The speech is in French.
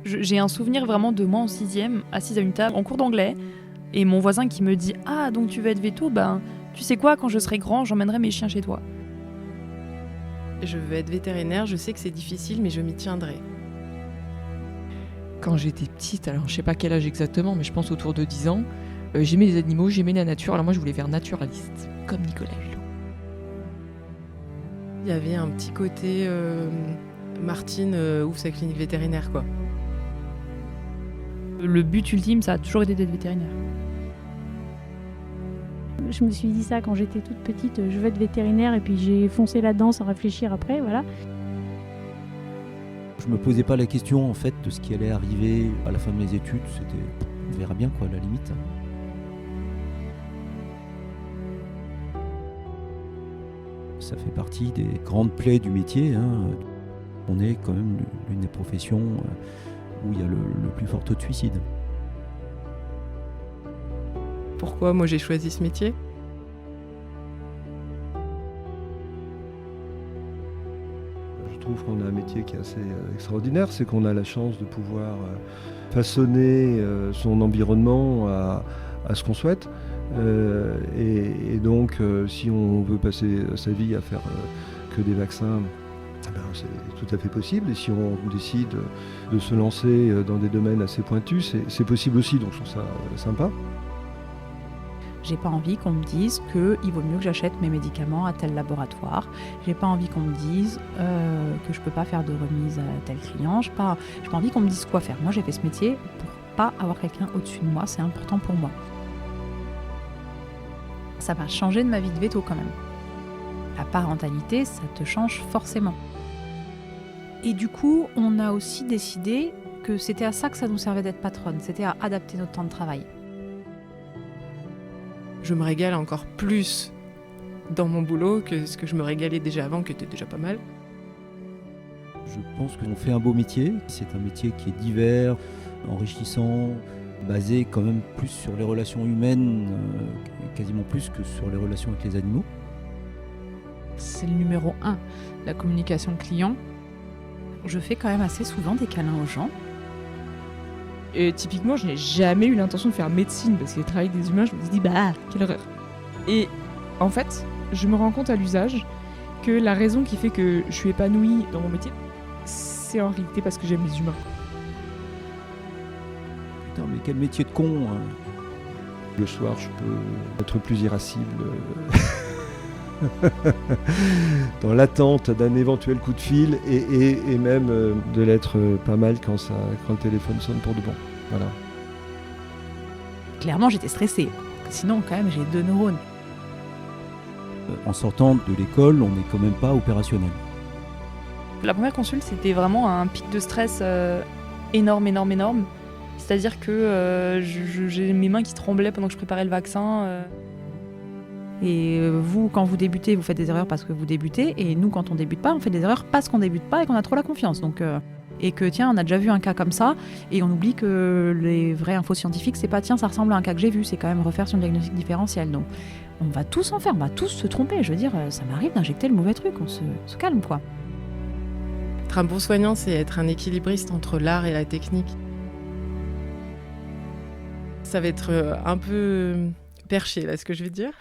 J'ai un souvenir vraiment de moi en 6e, assise à une table en cours d'anglais, et mon voisin qui me dit « Ah, donc tu veux être véto ? Ben, tu sais quoi, quand je serai grand, j'emmènerai mes chiens chez toi. » Je veux être vétérinaire, je sais que c'est difficile, mais je m'y tiendrai. Quand j'étais petite, alors je sais pas quel âge exactement, mais je pense autour de 10 ans, j'aimais les animaux, j'aimais la nature, alors moi je voulais faire naturaliste, comme Nicolas Hulot. Il y avait un petit côté Martine ouvre sa clinique vétérinaire, quoi. Le but ultime, ça a toujours été d'être vétérinaire. Je me suis dit ça quand j'étais toute petite, je veux être vétérinaire, et puis j'ai foncé là-dedans sans réfléchir après, voilà. Je me posais pas la question en fait de ce qui allait arriver à la fin de mes études, c'était on verra bien quoi à la limite. Ça fait partie des grandes plaies du métier, hein. On est quand même l'une des professions où il y a le plus fort taux de suicide. Pourquoi moi j'ai choisi ce métier ? Je trouve qu'on a un métier qui est assez extraordinaire, c'est qu'on a la chance de pouvoir façonner son environnement à ce qu'on souhaite. Et donc, si on veut passer sa vie à faire que des vaccins, c'est tout à fait possible. Et si on décide de se lancer dans des domaines assez pointus, c'est possible aussi. Donc, je trouve ça sympa. J'ai pas envie qu'on me dise qu'il vaut mieux que j'achète mes médicaments à tel laboratoire. J'ai pas envie qu'on me dise que je peux pas faire de remise à tel client. J'ai pas envie qu'on me dise quoi faire. Moi, j'ai fait ce métier pour pas avoir quelqu'un au-dessus de moi. C'est important pour moi. Ça m'a changé de ma vie de véto quand même. La parentalité, ça te change forcément. Et du coup, on a aussi décidé que c'était à ça que ça nous servait d'être patronne. C'était à adapter notre temps de travail. Je me régale encore plus dans mon boulot que ce que je me régalais déjà avant, qui était déjà pas mal. Je pense qu'on fait un beau métier, c'est un métier qui est divers, enrichissant, basé quand même plus sur les relations humaines, quasiment plus que sur les relations avec les animaux. C'est le numéro 1, la communication client. Je fais quand même assez souvent des câlins aux gens. Et typiquement, je n'ai jamais eu l'intention de faire médecine parce que le travail des humains, je me suis dit, quelle horreur. Et en fait, je me rends compte à l'usage que la raison qui fait que je suis épanouie dans mon métier, c'est en réalité parce que j'aime les humains. Putain, mais quel métier de con, hein. Le soir, je peux être plus irascible dans l'attente d'un éventuel coup de fil et même de l'être pas mal quand le téléphone sonne pour de bon. Voilà. Clairement, j'étais stressée. Sinon, quand même, j'ai 2 neurones. En sortant de l'école, on n'est quand même pas opérationnel. La première consulte, c'était vraiment un pic de stress énorme. C'est-à-dire que j'ai mes mains qui tremblaient pendant que je préparais le vaccin. Et vous, quand vous débutez, vous faites des erreurs parce que vous débutez. Et nous, quand on débute pas, on fait des erreurs parce qu'on débute pas et qu'on a trop la confiance. Donc, et que tiens, on a déjà vu un cas comme ça. Et on oublie que les vraies infos scientifiques, c'est pas tiens, ça ressemble à un cas que j'ai vu. C'est quand même refaire son diagnostic différentiel. Donc, on va tous en faire, on va tous se tromper. Je veux dire, ça m'arrive d'injecter le mauvais truc. On se calme, quoi. Être un bon soignant, c'est être un équilibriste entre l'art et la technique. Ça va être un peu perché, là, ce que je vais dire.